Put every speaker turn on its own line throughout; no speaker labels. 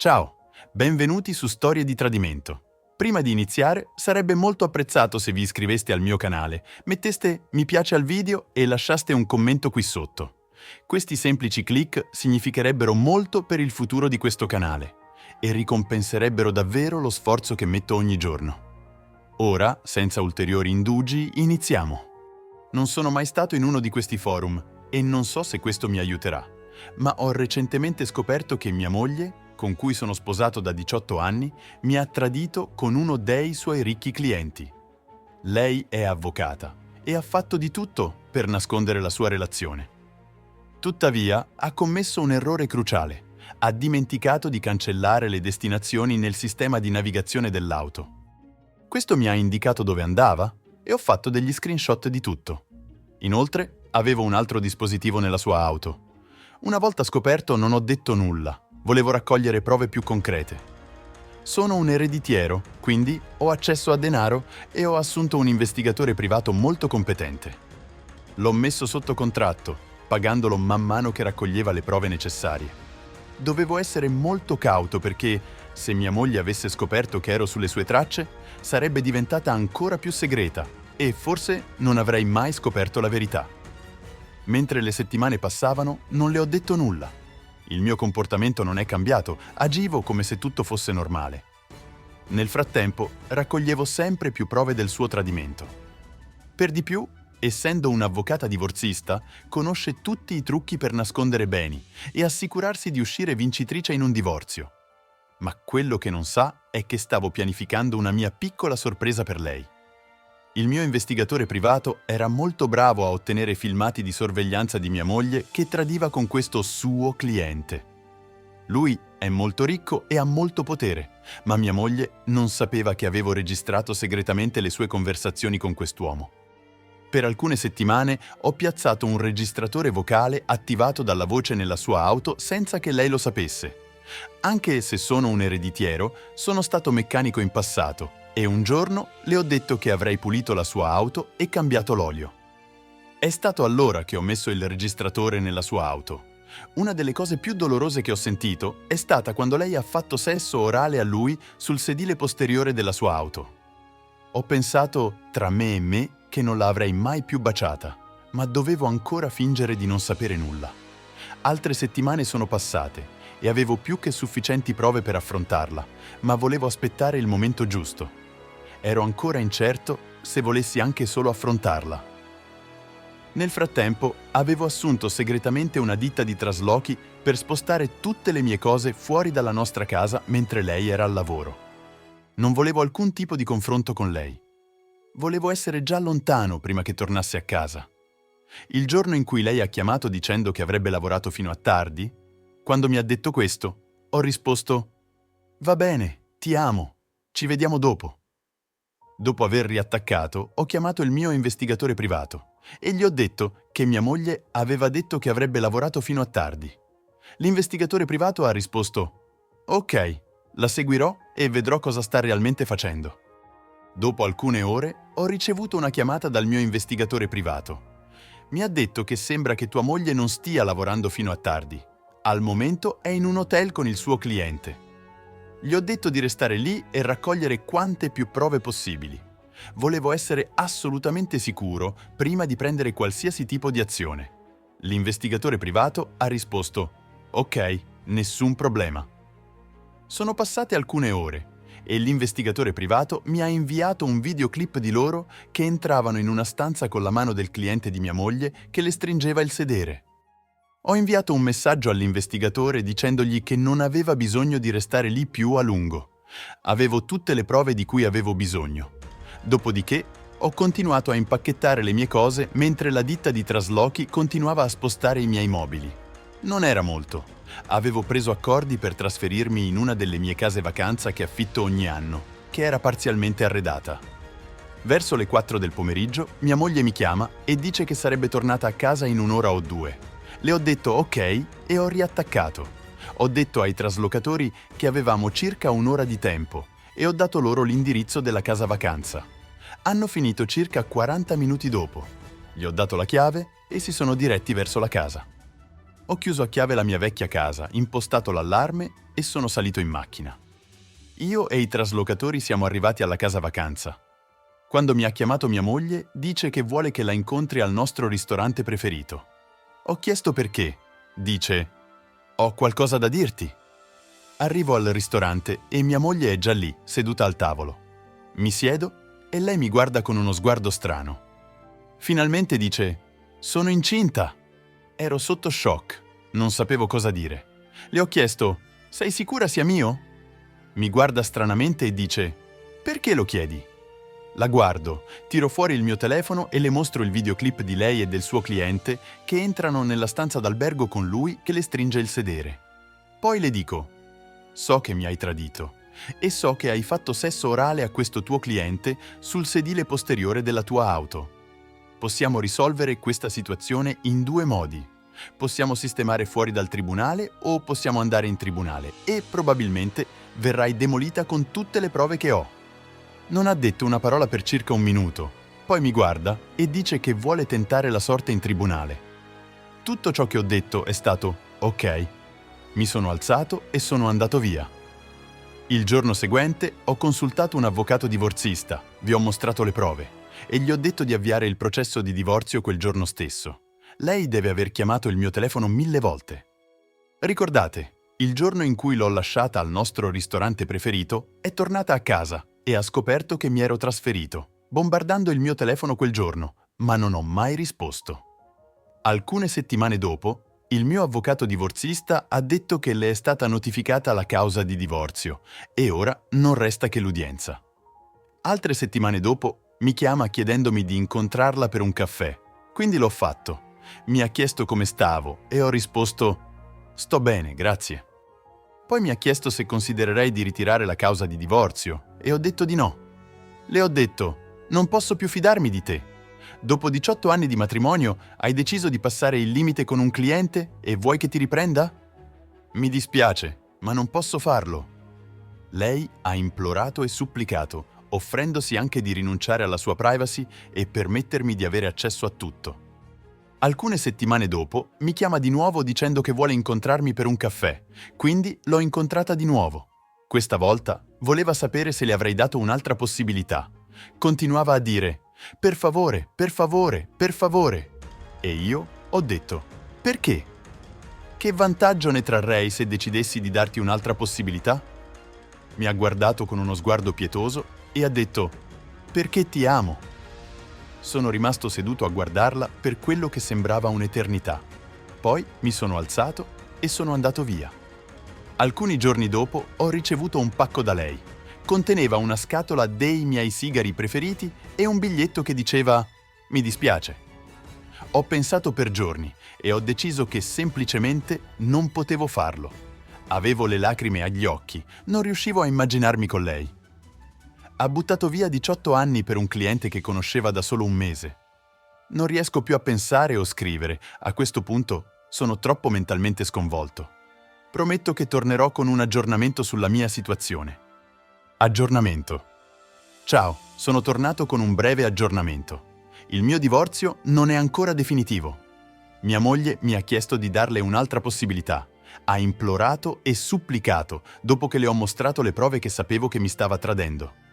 Ciao, benvenuti su Storie di Tradimento. Prima di iniziare, sarebbe molto apprezzato se vi iscriveste al mio canale, metteste mi piace al video e lasciaste un commento qui sotto. Questi semplici click significherebbero molto per il futuro di questo canale e ricompenserebbero davvero lo sforzo che metto ogni giorno. Ora, senza ulteriori indugi, iniziamo. Non sono mai stato in uno di questi forum e non so se questo mi aiuterà, ma ho recentemente scoperto che mia moglie, con cui sono sposato da 18 anni, mi ha tradito con uno dei suoi ricchi clienti. Lei è avvocata e ha fatto di tutto per nascondere la sua relazione. Tuttavia, ha commesso un errore cruciale. Ha dimenticato di cancellare le destinazioni nel sistema di navigazione dell'auto. Questo mi ha indicato dove andava e ho fatto degli screenshot di tutto. Inoltre, avevo un altro dispositivo nella sua auto. Una volta scoperto, non ho detto nulla. Volevo raccogliere prove più concrete. Sono un ereditiero, quindi ho accesso a denaro e ho assunto un investigatore privato molto competente. L'ho messo sotto contratto, pagandolo man mano che raccoglieva le prove necessarie. Dovevo essere molto cauto perché, se mia moglie avesse scoperto che ero sulle sue tracce, sarebbe diventata ancora più segreta e forse non avrei mai scoperto la verità. Mentre le settimane passavano, non le ho detto nulla. Il mio comportamento non è cambiato, agivo come se tutto fosse normale. Nel frattempo, raccoglievo sempre più prove del suo tradimento. Per di più, essendo un'avvocata divorzista, conosce tutti i trucchi per nascondere beni e assicurarsi di uscire vincitrice in un divorzio. Ma quello che non sa è che stavo pianificando una mia piccola sorpresa per lei. Il mio investigatore privato era molto bravo a ottenere filmati di sorveglianza di mia moglie che tradiva con questo suo cliente. Lui è molto ricco e ha molto potere, ma mia moglie non sapeva che avevo registrato segretamente le sue conversazioni con quest'uomo. Per alcune settimane ho piazzato un registratore vocale attivato dalla voce nella sua auto senza che lei lo sapesse. Anche se sono un ereditiero, sono stato meccanico in passato e un giorno le ho detto che avrei pulito la sua auto e cambiato l'olio. È stato allora che ho messo il registratore nella sua auto. Una delle cose più dolorose che ho sentito è stata quando lei ha fatto sesso orale a lui sul sedile posteriore della sua auto. Ho pensato, tra me e me, che non la avrei mai più baciata, ma dovevo ancora fingere di non sapere nulla. Altre settimane sono passate e avevo più che sufficienti prove per affrontarla, ma volevo aspettare il momento giusto. Ero ancora incerto se volessi anche solo affrontarla. Nel frattempo, avevo assunto segretamente una ditta di traslochi per spostare tutte le mie cose fuori dalla nostra casa mentre lei era al lavoro. Non volevo alcun tipo di confronto con lei. Volevo essere già lontano prima che tornasse a casa. Il giorno in cui lei ha chiamato dicendo che avrebbe lavorato fino a tardi, quando mi ha detto questo, ho risposto: «Va bene, ti amo, ci vediamo dopo». Dopo aver riattaccato, ho chiamato il mio investigatore privato e gli ho detto che mia moglie aveva detto che avrebbe lavorato fino a tardi. L'investigatore privato ha risposto: «Ok, la seguirò e vedrò cosa sta realmente facendo». Dopo alcune ore, ho ricevuto una chiamata dal mio investigatore privato. Mi ha detto che sembra che tua moglie non stia lavorando fino a tardi. Al momento è in un hotel con il suo cliente. Gli ho detto di restare lì e raccogliere quante più prove possibili. Volevo essere assolutamente sicuro prima di prendere qualsiasi tipo di azione. L'investigatore privato ha risposto: «Ok, nessun problema». Sono passate alcune ore e l'investigatore privato mi ha inviato un videoclip di loro che entravano in una stanza con la mano del cliente di mia moglie che le stringeva il sedere. Ho inviato un messaggio all'investigatore dicendogli che non aveva bisogno di restare lì più a lungo. Avevo tutte le prove di cui avevo bisogno. Dopodiché ho continuato a impacchettare le mie cose mentre la ditta di traslochi continuava a spostare i miei mobili. Non era molto. Avevo preso accordi per trasferirmi in una delle mie case vacanza che affitto ogni anno, che era parzialmente arredata. Verso le 4 del pomeriggio mia moglie mi chiama e dice che sarebbe tornata a casa in un'ora o due. Le ho detto ok e ho riattaccato. Ho detto ai traslocatori che avevamo circa un'ora di tempo e ho dato loro l'indirizzo della casa vacanza. Hanno finito circa 40 minuti dopo. Gli ho dato la chiave e si sono diretti verso la casa. Ho chiuso a chiave la mia vecchia casa, impostato l'allarme e sono salito in macchina. Io e i traslocatori siamo arrivati alla casa vacanza. Quando mi ha chiamato mia moglie, dice che vuole che la incontri al nostro ristorante preferito. Ho chiesto perché. Dice: «Ho qualcosa da dirti». Arrivo al ristorante e mia moglie è già lì, seduta al tavolo. Mi siedo e lei mi guarda con uno sguardo strano. Finalmente dice: «Sono incinta». Ero sotto shock, non sapevo cosa dire. Le ho chiesto: «Sei sicura sia mio?» Mi guarda stranamente e dice: «Perché lo chiedi?» La guardo, tiro fuori il mio telefono e le mostro il videoclip di lei e del suo cliente che entrano nella stanza d'albergo con lui che le stringe il sedere. Poi le dico: «So che mi hai tradito e so che hai fatto sesso orale a questo tuo cliente sul sedile posteriore della tua auto. Possiamo risolvere questa situazione in due modi. Possiamo sistemare fuori dal tribunale o possiamo andare in tribunale e probabilmente verrai demolita con tutte le prove che ho». Non ha detto una parola per circa un minuto, poi mi guarda e dice che vuole tentare la sorte in tribunale. Tutto ciò che ho detto è stato «ok». Mi sono alzato e sono andato via. Il giorno seguente ho consultato un avvocato divorzista, vi ho mostrato le prove e gli ho detto di avviare il processo di divorzio quel giorno stesso. Lei deve aver chiamato il mio telefono 1000 volte. Ricordate, il giorno in cui l'ho lasciata al nostro ristorante preferito, è tornata a casa e ha scoperto che mi ero trasferito, bombardando il mio telefono quel giorno, ma non ho mai risposto. Alcune settimane dopo, il mio avvocato divorzista ha detto che le è stata notificata la causa di divorzio e ora non resta che l'udienza. Altre settimane dopo mi chiama chiedendomi di incontrarla per un caffè, quindi l'ho fatto. Mi ha chiesto come stavo e ho risposto: «Sto bene, grazie». Poi mi ha chiesto se considererei di ritirare la causa di divorzio e ho detto di no. Le ho detto: «Non posso più fidarmi di te. Dopo 18 anni di matrimonio hai deciso di passare il limite con un cliente e vuoi che ti riprenda?» «Mi dispiace, ma non posso farlo». Lei ha implorato e supplicato, offrendosi anche di rinunciare alla sua privacy e permettermi di avere accesso a tutto. Alcune settimane dopo mi chiama di nuovo dicendo che vuole incontrarmi per un caffè, quindi l'ho incontrata di nuovo. Questa volta voleva sapere se le avrei dato un'altra possibilità. Continuava a dire: «Per favore, per favore, per favore». E io ho detto: «Perché? Che vantaggio ne trarrei se decidessi di darti un'altra possibilità?» Mi ha guardato con uno sguardo pietoso e ha detto: «Perché ti amo». Sono rimasto seduto a guardarla per quello che sembrava un'eternità. Poi mi sono alzato e sono andato via. Alcuni giorni dopo ho ricevuto un pacco da lei. Conteneva una scatola dei miei sigari preferiti e un biglietto che diceva: «Mi dispiace». Ho pensato per giorni e ho deciso che semplicemente non potevo farlo. Avevo le lacrime agli occhi, non riuscivo a immaginarmi con lei. Ha buttato via 18 anni per un cliente che conosceva da solo un mese. Non riesco più a pensare o scrivere, a questo punto sono troppo mentalmente sconvolto. Prometto che tornerò con un aggiornamento sulla mia situazione. Aggiornamento. Ciao, sono tornato con un breve aggiornamento. Il mio divorzio non è ancora definitivo. Mia moglie mi ha chiesto di darle un'altra possibilità. Ha implorato e supplicato dopo che le ho mostrato le prove che sapevo che mi stava tradendo.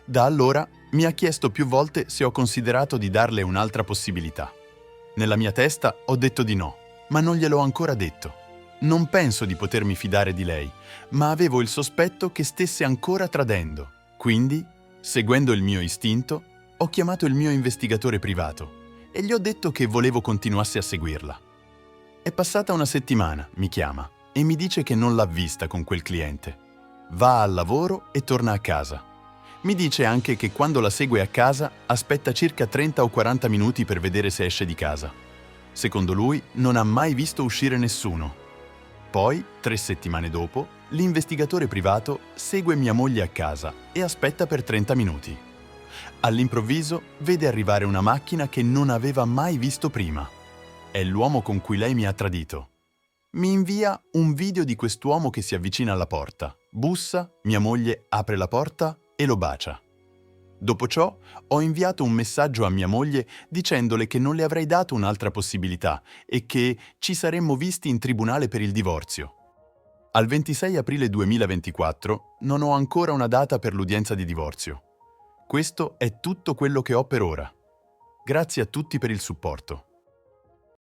Da allora mi ha chiesto più volte se ho considerato di darle un'altra possibilità. Nella mia testa ho detto di no, ma non gliel'ho ancora detto. Non penso di potermi fidare di lei, ma avevo il sospetto che stesse ancora tradendo. Quindi, seguendo il mio istinto, ho chiamato il mio investigatore privato e gli ho detto che volevo continuasse a seguirla. È passata una settimana, mi chiama, e mi dice che non l'ha vista con quel cliente. Va al lavoro e torna a casa. Mi dice anche che quando la segue a casa aspetta circa 30 o 40 minuti per vedere se esce di casa. Secondo lui non ha mai visto uscire nessuno. Poi, 3 settimane dopo, l'investigatore privato segue mia moglie a casa e aspetta per 30 minuti. All'improvviso vede arrivare una macchina che non aveva mai visto prima. È l'uomo con cui lei mi ha tradito. Mi invia un video di quest'uomo che si avvicina alla porta, bussa, mia moglie apre la porta e lo bacia. Dopo ciò, ho inviato un messaggio a mia moglie dicendole che non le avrei dato un'altra possibilità e che ci saremmo visti in tribunale per il divorzio. Al 26 aprile 2024 non ho ancora una data per l'udienza di divorzio. Questo è tutto quello che ho per ora. Grazie a tutti per il supporto.